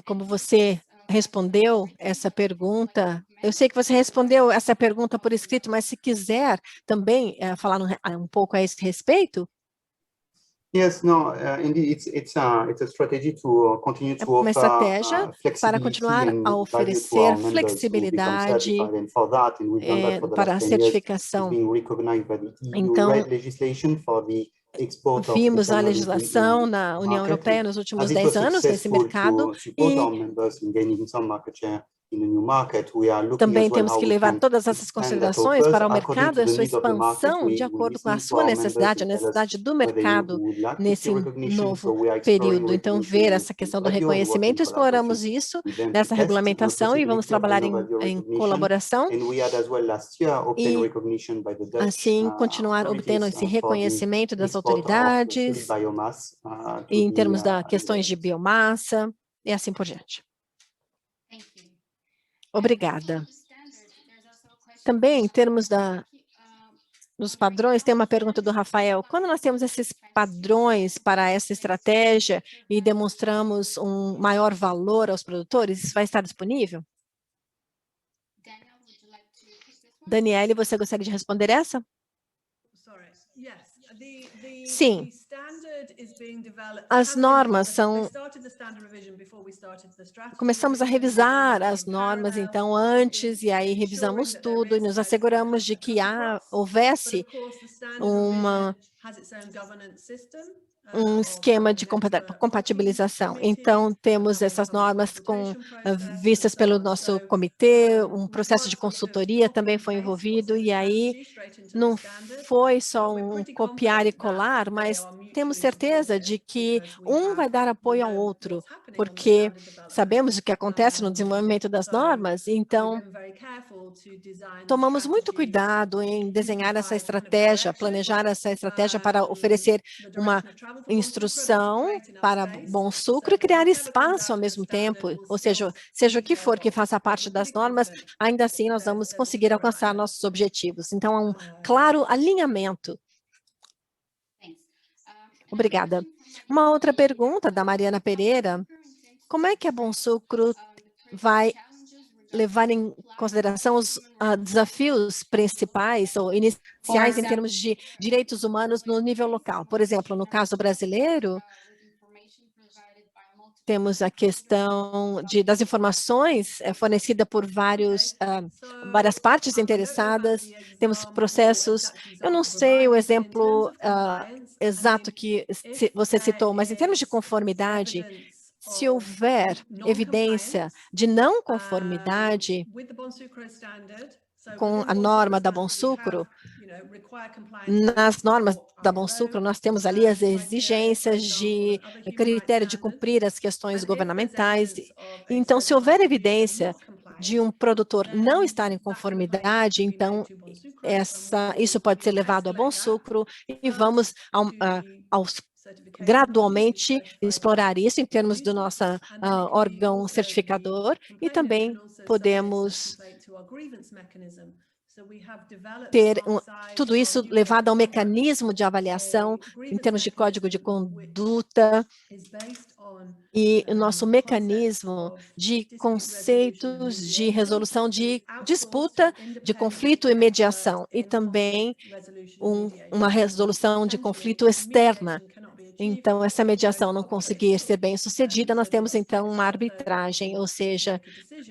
[SPEAKER 3] como você respondeu essa pergunta. Eu sei que você respondeu essa pergunta por escrito, mas se quiser também falar um pouco a esse respeito.
[SPEAKER 4] Yes, no, indeed, it's a strategy to continue
[SPEAKER 3] É
[SPEAKER 4] to
[SPEAKER 3] uma
[SPEAKER 4] offer
[SPEAKER 3] estratégia para
[SPEAKER 4] flexibility
[SPEAKER 3] continuar
[SPEAKER 4] and
[SPEAKER 3] a
[SPEAKER 4] value to
[SPEAKER 3] oferecer
[SPEAKER 4] our members who become
[SPEAKER 3] flexibilidade
[SPEAKER 4] certified, and for that, and we've done that for the
[SPEAKER 3] para a
[SPEAKER 4] last 10 years, it's
[SPEAKER 3] certificação.
[SPEAKER 4] being recognized by the EU
[SPEAKER 3] Então,
[SPEAKER 4] RED legislation for the export of
[SPEAKER 3] vimos a
[SPEAKER 4] ethanol into
[SPEAKER 3] legislação
[SPEAKER 4] EU
[SPEAKER 3] na União
[SPEAKER 4] market.
[SPEAKER 3] Europeia nos últimos
[SPEAKER 4] As it
[SPEAKER 3] 10
[SPEAKER 4] was
[SPEAKER 3] anos nesse
[SPEAKER 4] successful
[SPEAKER 3] mercado
[SPEAKER 4] to support
[SPEAKER 3] e
[SPEAKER 4] our members in gaining some market share in the new market, we are looking
[SPEAKER 3] também
[SPEAKER 4] as well
[SPEAKER 3] temos
[SPEAKER 4] how
[SPEAKER 3] que
[SPEAKER 4] we
[SPEAKER 3] levar
[SPEAKER 4] can
[SPEAKER 3] todas essas
[SPEAKER 4] expand that
[SPEAKER 3] considerações
[SPEAKER 4] offers
[SPEAKER 3] para o
[SPEAKER 4] according
[SPEAKER 3] mercado
[SPEAKER 4] to
[SPEAKER 3] e a
[SPEAKER 4] the
[SPEAKER 3] sua
[SPEAKER 4] need of the market.
[SPEAKER 3] expansão de
[SPEAKER 4] We
[SPEAKER 3] acordo com a
[SPEAKER 4] listen to
[SPEAKER 3] sua
[SPEAKER 4] our members
[SPEAKER 3] necessidade, a
[SPEAKER 4] and tell us
[SPEAKER 3] necessidade do
[SPEAKER 4] where they
[SPEAKER 3] mercado
[SPEAKER 4] would like to see
[SPEAKER 3] nesse
[SPEAKER 4] recognition. So
[SPEAKER 3] novo
[SPEAKER 4] we are exploring
[SPEAKER 3] período. Então,
[SPEAKER 4] recognition
[SPEAKER 3] ver
[SPEAKER 4] with
[SPEAKER 3] essa questão do
[SPEAKER 4] WTO and working in
[SPEAKER 3] reconhecimento,
[SPEAKER 4] collaboration
[SPEAKER 3] exploramos isso
[SPEAKER 4] with them to
[SPEAKER 3] nessa
[SPEAKER 4] test the
[SPEAKER 3] regulamentação e vamos
[SPEAKER 4] possibility of
[SPEAKER 3] trabalhar
[SPEAKER 4] another dual
[SPEAKER 3] em
[SPEAKER 4] recognition.
[SPEAKER 3] colaboração
[SPEAKER 4] And we had as well last year obtained
[SPEAKER 3] e
[SPEAKER 4] recognition by the Dutch
[SPEAKER 3] assim continuar obtendo
[SPEAKER 4] authorities
[SPEAKER 3] esse
[SPEAKER 4] for the
[SPEAKER 3] reconhecimento das
[SPEAKER 4] export of solid
[SPEAKER 3] autoridades
[SPEAKER 4] biomass
[SPEAKER 3] e
[SPEAKER 4] to
[SPEAKER 3] em termos
[SPEAKER 4] the
[SPEAKER 3] das questões de biomassa e assim por diante. Obrigada. Também, em termos dos padrões, tem uma pergunta do Rafael. Quando nós temos esses padrões para essa estratégia e demonstramos um maior valor aos produtores, isso vai estar disponível? Daniele, você gostaria de responder essa? Sim. As normas são... Começamos a revisar as normas, então, antes, e aí revisamos tudo e nos asseguramos de que houvesse um esquema de compatibilização. Então, temos essas normas vistas pelo nosso comitê, um processo de consultoria também foi envolvido, e aí não foi só um copiar e colar, mas temos certeza de que um vai dar apoio ao outro, porque sabemos o que acontece no desenvolvimento das normas, então tomamos muito cuidado em desenhar essa estratégia, planejar essa estratégia para oferecer uma instrução para Bom Sucro e criar espaço ao mesmo tempo, ou seja o que for que faça parte das normas, ainda assim nós vamos conseguir alcançar nossos objetivos. Então, há um claro alinhamento. Obrigada. Uma outra pergunta da Mariana Pereira. Como é que a Bom Sucro vai levar em consideração os desafios principais ou iniciais em termos de direitos humanos no nível local? Por exemplo, no caso brasileiro, temos a questão das informações fornecidas por várias partes interessadas, temos processos, eu não sei o exemplo exato que você citou, mas em termos de conformidade, se houver evidência de não conformidade com a norma da Bom Sucro, nas normas da Bom Sucro, nós temos ali as exigências de critério de cumprir as questões governamentais. Então, se houver evidência de um produtor não estar em conformidade, então isso pode ser levado a Bom Sucro e vamos gradualmente explorar isso em termos do nosso órgão certificador e também podemos ter tudo isso levado ao mecanismo de avaliação em termos de código de conduta e o nosso mecanismo de conceitos de resolução de disputa, de conflito e mediação e também uma resolução de conflito externa. Então, essa mediação não conseguir ser bem sucedida, nós temos, então, uma arbitragem, ou seja,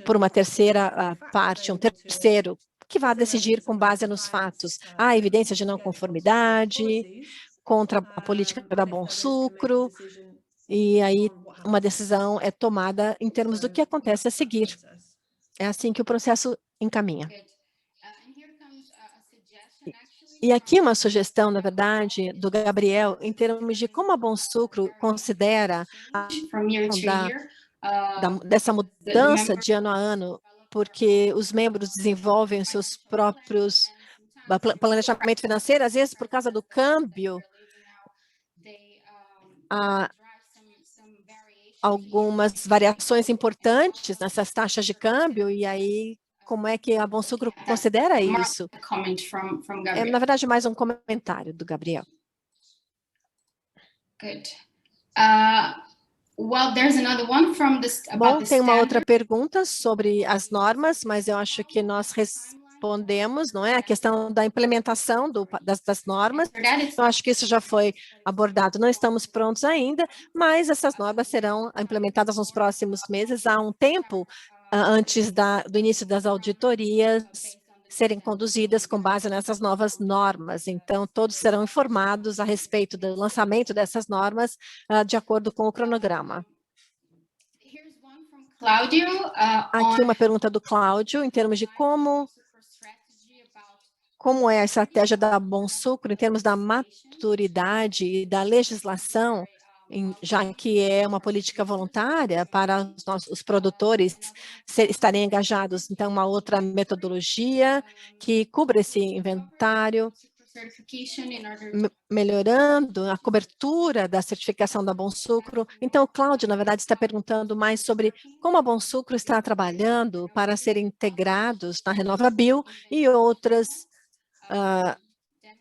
[SPEAKER 3] por uma terceira parte, um terceiro, que vai decidir com base nos fatos. Há evidência de não conformidade contra a política da Bom Sucro, e aí uma decisão é tomada em termos do que acontece a seguir. É assim que o processo encaminha. E aqui uma sugestão, na verdade, do Gabriel, em termos de como a Bom Sucro considera dessa mudança de ano a ano, porque os membros desenvolvem os seus próprios planejamento financeiro, às vezes por causa do câmbio, há algumas variações importantes nessas taxas de câmbio, e aí como é que a Bom Sucro considera isso? É, na verdade, mais um comentário do Gabriel.
[SPEAKER 1] Good. Well, there's another one from
[SPEAKER 3] Bom, tem uma outra pergunta sobre as normas, mas eu acho que nós respondemos, não é? A questão da implementação das normas. Eu acho que isso já foi abordado. Não estamos prontos ainda, mas essas normas serão implementadas nos próximos meses. Há um tempo antes do início das auditorias serem conduzidas com base nessas novas normas. Então, todos serão informados a respeito do lançamento dessas normas de acordo com o cronograma.
[SPEAKER 1] Cláudio,
[SPEAKER 3] aqui uma pergunta do Cláudio, em termos de como é a estratégia da Bom Sucro, em termos da maturidade e da legislação, já que é uma política voluntária para os produtores estarem engajados. Então, uma outra metodologia que cubra esse inventário, melhorando a cobertura da certificação da Bom Sucro. Então, o Cláudio, na verdade, está perguntando mais sobre como a Bom Sucro está trabalhando para serem integrados na RenovaBio e outras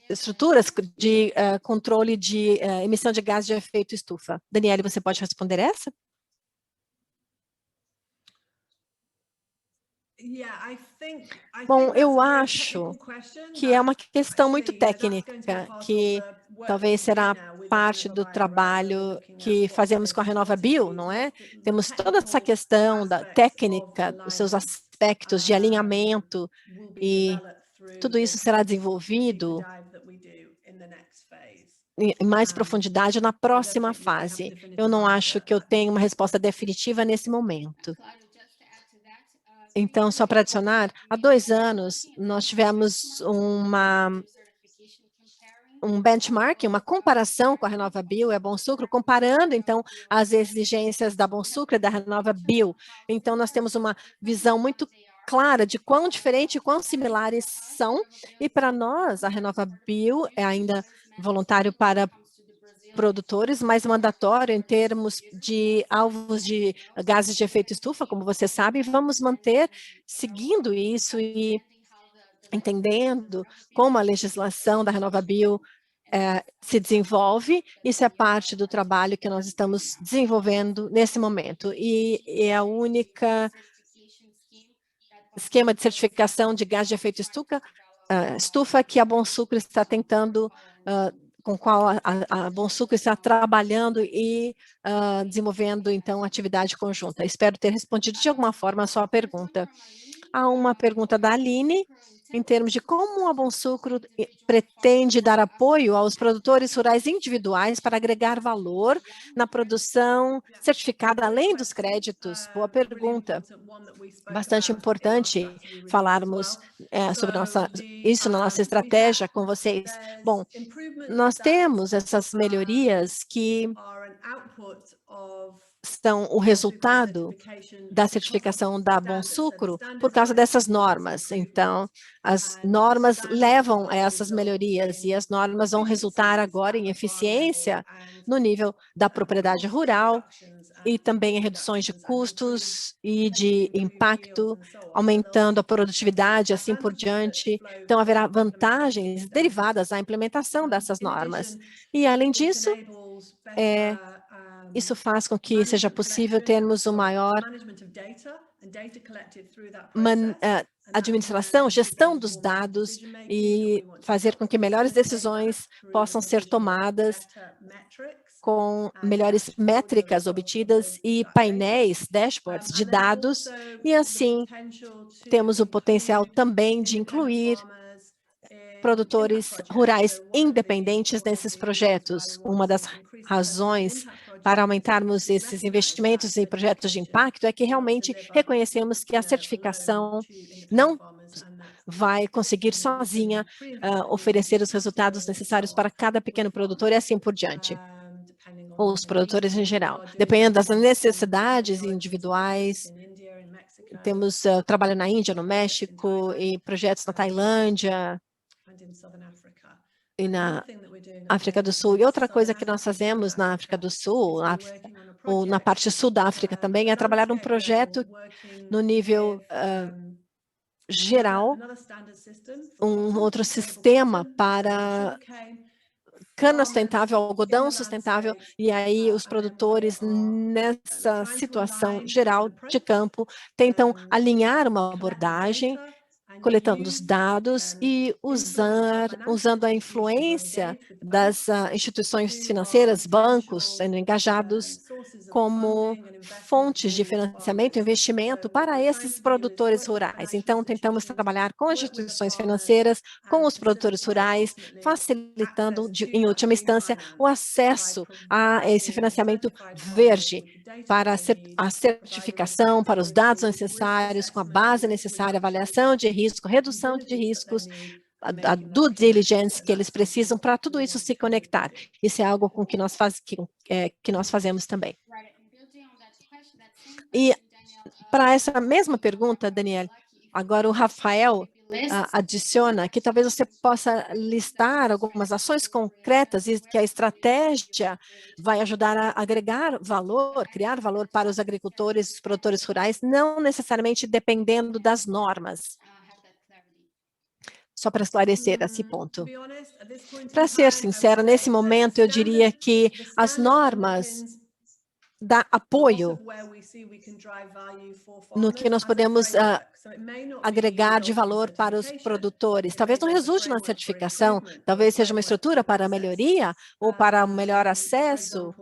[SPEAKER 3] estruturas de controle de emissão de gases de efeito estufa. Daniele, você pode responder essa? Bom, eu acho que é uma questão muito técnica, que talvez será parte do trabalho que fazemos com a RenovaBio, não é? Temos toda essa questão da técnica, os seus aspectos de alinhamento, e tudo isso será desenvolvido em mais profundidade na próxima fase. Eu não acho que eu tenho uma resposta definitiva nesse momento. Então, só para adicionar, há 2 anos, nós tivemos um benchmark, uma comparação com a RenovaBio e a Bom Sucro, comparando, então, as exigências da Bom Sucro e da RenovaBio. Então, nós temos uma visão muito clara de quão diferente e quão similares são, e para nós, a RenovaBio é ainda voluntário para produtores, mas mandatório em termos de alvos de gases de efeito estufa, como você sabe, e vamos manter seguindo isso e entendendo como a legislação da RenovaBio se desenvolve. Isso é parte do trabalho que nós estamos desenvolvendo nesse momento, e é a única esquema de certificação de gás de efeito estufa que a Bom Sucro está tentando, com qual a Bom Sucro está trabalhando e desenvolvendo, então, atividade conjunta. Espero ter respondido de alguma forma a sua pergunta. Há uma pergunta da Aline, em termos de como a Bom Sucro pretende dar apoio aos produtores rurais individuais para agregar valor na produção certificada além dos créditos. Boa pergunta. Bastante importante falarmos sobre isso na nossa estratégia com vocês. Bom, nós temos essas melhorias que são o resultado da certificação da Bom Sucro por causa dessas normas. Então, as normas levam a essas melhorias e as normas vão resultar agora em eficiência no nível da propriedade rural e também em reduções de custos e de impacto, aumentando a produtividade, assim por diante. Então, haverá vantagens derivadas à implementação dessas normas. E, além disso, isso faz com que seja possível termos uma maior administração, gestão dos dados e fazer com que melhores decisões possam ser tomadas com melhores métricas obtidas e painéis, dashboards de dados, e assim temos o potencial também de incluir produtores rurais independentes nesses projetos. Uma das razões para aumentarmos esses investimentos em projetos de impacto é que realmente reconhecemos que a certificação não vai conseguir sozinha oferecer os resultados necessários para cada pequeno produtor e assim por diante, ou os produtores em geral. Dependendo das necessidades individuais, temos trabalho na Índia, no México, e projetos na Tailândia, e na África do Sul. E outra coisa que nós fazemos na África do Sul, ou na parte sul da África também, é trabalhar um projeto no nível geral, um outro sistema para cana sustentável, algodão sustentável, e aí os produtores, nessa situação geral de campo, tentam alinhar uma abordagem, coletando os dados e usando a influência das instituições financeiras, bancos sendo engajados como fontes de financiamento e investimento para esses produtores rurais. Então, tentamos trabalhar com as instituições financeiras, com os produtores rurais, facilitando, em última instância, o acesso a esse financiamento verde, para a certificação, para os dados necessários, com a base necessária, avaliação de risco, redução de riscos, a due diligence que eles precisam para tudo isso se conectar. Isso é algo com que nós fazemos também. E para essa mesma pergunta, Daniel, agora o Rafael adiciona que talvez você possa listar algumas ações concretas e que a estratégia vai ajudar a agregar valor, criar valor para os agricultores, os produtores rurais, não necessariamente dependendo das normas. Só para esclarecer esse ponto. Para ser sincero, nesse momento eu diria que as normas dão apoio no que nós podemos agregar de valor para os produtores. Talvez não resulte na certificação, talvez seja uma estrutura para a melhoria ou para um melhor acesso,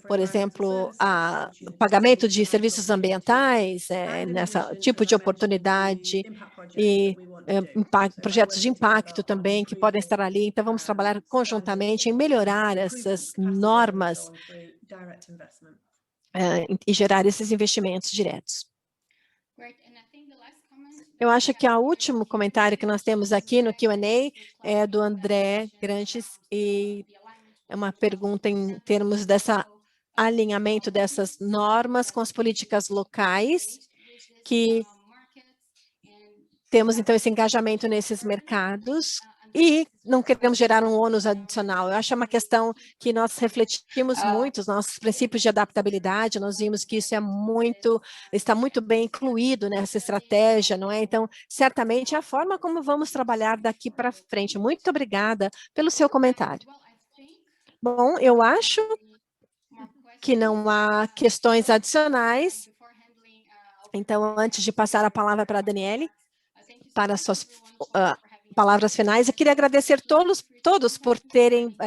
[SPEAKER 3] por exemplo, a pagamento de serviços ambientais, nessa tipo de oportunidade, e projetos de impacto também que podem estar ali. Então, vamos trabalhar conjuntamente em melhorar essas normas e gerar esses investimentos diretos. Eu acho que o último comentário que nós temos aqui no Q&A é do André Granches, e é uma pergunta em termos dessa alinhamento dessas normas com as políticas locais, que temos, então, esse engajamento nesses mercados e não queremos gerar um ônus adicional. Eu acho uma questão que nós refletimos muito, os nossos princípios de adaptabilidade, nós vimos que isso está muito bem incluído nessa estratégia, não é? Então, certamente é a forma como vamos trabalhar daqui para frente. Muito obrigada pelo seu comentário. Bom, eu acho que não há questões adicionais. Então, antes de passar a palavra para a Daniele, para suas palavras finais, eu queria agradecer todos por terem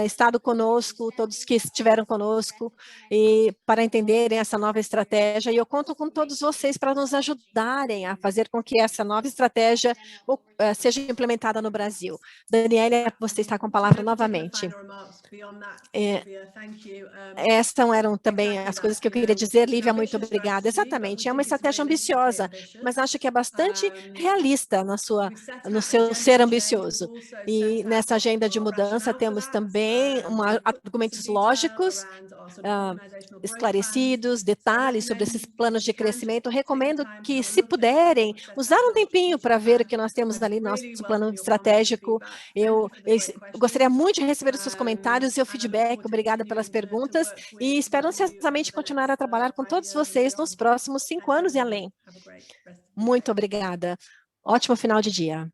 [SPEAKER 3] estado conosco, todos que estiveram conosco, e para entenderem essa nova estratégia. E eu conto com todos vocês para nos ajudarem a fazer com que essa nova estratégia seja implementada no Brasil. Daniela, você está com a palavra novamente. Essas eram também as coisas que eu queria dizer. Lívia, muito obrigada. Exatamente, é uma estratégia ambiciosa, mas acho que é bastante realista no seu ser ambicioso. E nessa agenda de mudança temos também argumentos lógicos, esclarecidos, detalhes sobre esses planos de crescimento. Recomendo que, se puderem, usar um tempinho para ver o que nós temos ali no nosso plano estratégico. Eu gostaria muito de receber os seus comentários e seu feedback. Obrigada pelas perguntas e espero ansiosamente continuar a trabalhar com todos vocês nos próximos 5 anos e além. Muito obrigada. Ótimo final de dia.